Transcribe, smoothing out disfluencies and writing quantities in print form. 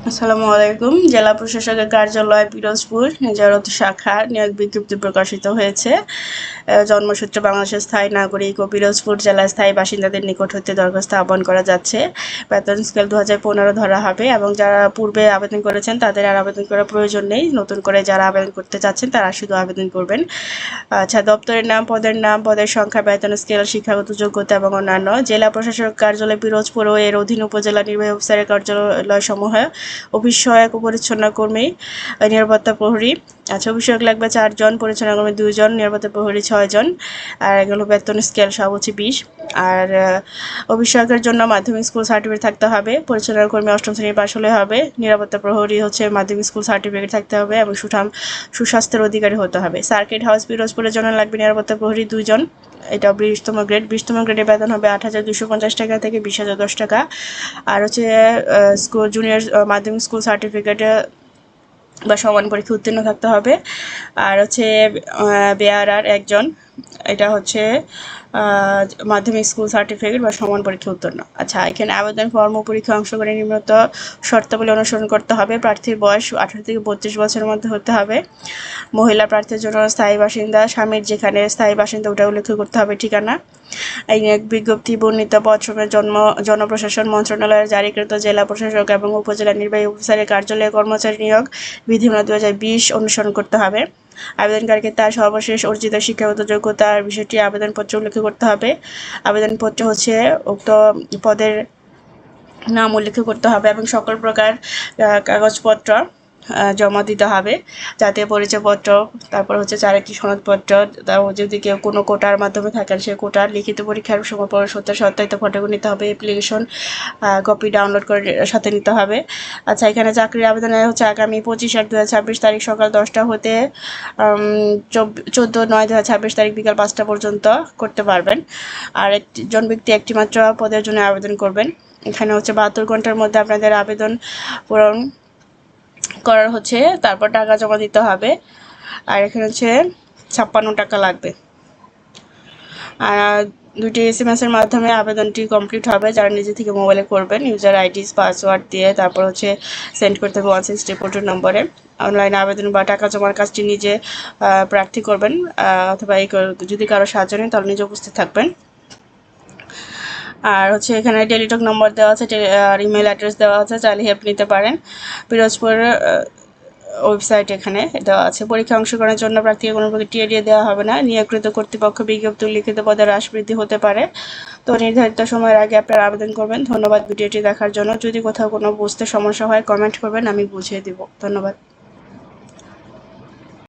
আসসালামু আলাইকুম। জেলা প্রশাসকের কার্যালয় পিরোজপুর নিজরত শাখা নিয়োগ বিজ্ঞপ্তি প্রকাশিত হয়েছে। জন্মসূত্রে বাংলাদেশের স্থায়ী নাগরিক ও পিরোজপুর জেলার স্থায়ী বাসিন্দাদের নিকট হতে দরখাস্ত আহ্বান করা যাচ্ছে। বেতন স্কেল 2015 ধরা হবে এবং যারা পূর্বে আবেদন করেছেন তাদের আর আবেদন করার প্রয়োজন নেই। নতুন করে যারা আবেদন করতে চাচ্ছেন তারা শুধু আবেদন করবেন। আচ্ছা, দপ্তরের নাম, পদের সংখ্যা, বেতন স্কেল, শিক্ষাগত যোগ্যতা এবং অন্যান্য। জেলা প্রশাসক কার্যালয় পিরোজপুর ও এর অধীন উপজেলা নির্বাহী অফিসারের কার্যালয় সমূহ অফিস সহায়ক ও পরিচ্ছন্ন কর্মী, নিরাপত্তা প্রহরী। আচ্ছা, অভিষেক লাগবে 4 জন, পরিচ্ছন্ন কর্মী 2 জন, নিরাপত্তা প্রহরী 6 জন। আর এগুলো বেতন স্কেল সব হচ্ছে 20। আর অভিষেকের জন্য মাধ্যমিক স্কুল সার্টিফিকেট থাকতে হবে। পরিচ্ছন্ন কর্মী 8ম শ্রেণী পাশ হলে হবে। নিরাপত্তা প্রহরী হচ্ছে মাধ্যমিক স্কুল সার্টিফিকেট থাকতে হবে এবং সুস্বাস্থ্যের অধিকারী হতে হবে। সার্কিট হাউস পিরোজপুরের জন্য লাগবে নিরাপত্তা প্রহরী 2 জন। এটা 20তম গ্রেড। 20তম গ্রেডের বেতন হবে 8,250 টাকা থেকে 20,010 টাকা। আর হচ্ছে স্কুল জুনিয়র মাধ্যমিক স্কুল সার্টিফিকেটে বা সমান পরীক্ষা উত্তীর্ণ থাকতে হবে। আর হচ্ছে বেয়ারার 1 জন। এটা হচ্ছে মাধ্যমিক স্কুল সার্টিফিকেট বা সমান পরীক্ষা উত্তীর্ণ। আচ্ছা, এখানে আবেদন ফর্ম ও পরীক্ষা অংশগ্রহণের নিম্নত শর্তাবলী অনুসরণ করতে হবে। প্রার্থীর বয়স 18 থেকে 32 বছরের মধ্যে হতে হবে। মহিলা প্রার্থীর জন্য স্থায়ী বাসিন্দা, স্বামীর যেখানে স্থায়ী বাসিন্দা ওটা উল্লেখ করতে হবে ঠিকানা। এই নিয়োগ বিজ্ঞপ্তি বর্ণিত পদসমূহে জনপ্রশাসন মন্ত্রণালয়ের জারিকৃত জেলা প্রশাসক এবং উপজেলা নির্বাহী অফিসারের কার্যালয়ে কর্মচারী নিয়োগ বিধিমালা 2020 অনুসরণ করতে হবে। আবেদনকারীকে তার সর্বশেষ অর্জিত শিক্ষাগত যোগ্যতার বিষয়টি আবেদনপত্রে উল্লেখ করতে হবে। আবেদনপত্রে হচ্ছে উক্ত পদের নাম উল্লেখ করতে হবে এবং সকল প্রকার কাগজপত্র জমা দিতে হবে। জাতীয় পরিচয়পত্র, তারপর হচ্ছে 4টি সনদপত্র, যদি কেউ কোনো কোটার মাধ্যমে থাকেন সে কোটার লিখিত পরীক্ষার সময় সত্যায়িত ফটোকপি নিতে হবে। অ্যাপ্লিকেশন কপি ডাউনলোড করে সাথে নিতে হবে। আচ্ছা, এখানে চাকরির আবেদনে হচ্ছে আগামী 25/8/2026 তারিখ সকাল 10টা হতে 14/9/2026 তারিখ বিকাল 5টা পর্যন্ত করতে পারবেন। আর একজন ব্যক্তি একটি মাত্র পদের জন্য আবেদন করবেন। এখানে হচ্ছে 72 ঘন্টার মধ্যে আপনাদের আবেদন পূরণ করার হচ্ছে তারপর টাকা জমা দিতে হবে। আর এখানে হচ্ছে 56 টাকা লাগবে। আর 2টি SMS এর মাধ্যমে আবেদনটি কমপ্লিট হবে। যারা নিজে থেকে মোবাইলে করবেন ইউজার আইডি পাসওয়ার্ড দিয়ে তারপর হচ্ছে সেন্ড করতে হবে 16342 নম্বরে। অনলাইন আবেদন বা টাকা জমার কাজটি নিজে প্রার্থী করবেন, অথবা যদি কারো সাহায্য নেন তাহলে নিজে উপস্থিত থাকবেন। আর হচ্ছে এখানে টেলিটক নম্বর দেওয়া আছে আর ইমেল অ্যাড্রেস দেওয়া আছে, চাইলে হেল্প নিতে পারেন। পিরোজপুর ওয়েবসাইট এখানে দেওয়া আছে। পরীক্ষা অংশগ্রহণের জন্য প্রার্থীকে কোনো প্রকার টিএ দেওয়া হবে না। নিয়োগকৃত কর্তৃপক্ষ বিজ্ঞপ্তি লিখিত পদে হ্রাস বৃদ্ধি হতে পারে। তো নির্ধারিত সময়ের আগে আপনারা আবেদন করবেন। ধন্যবাদ ভিডিওটি দেখার জন্য। যদি কোথাও কোনো বুঝতে সমস্যা হয় কমেন্ট করবেন, আমি বুঝিয়ে দিব। ধন্যবাদ।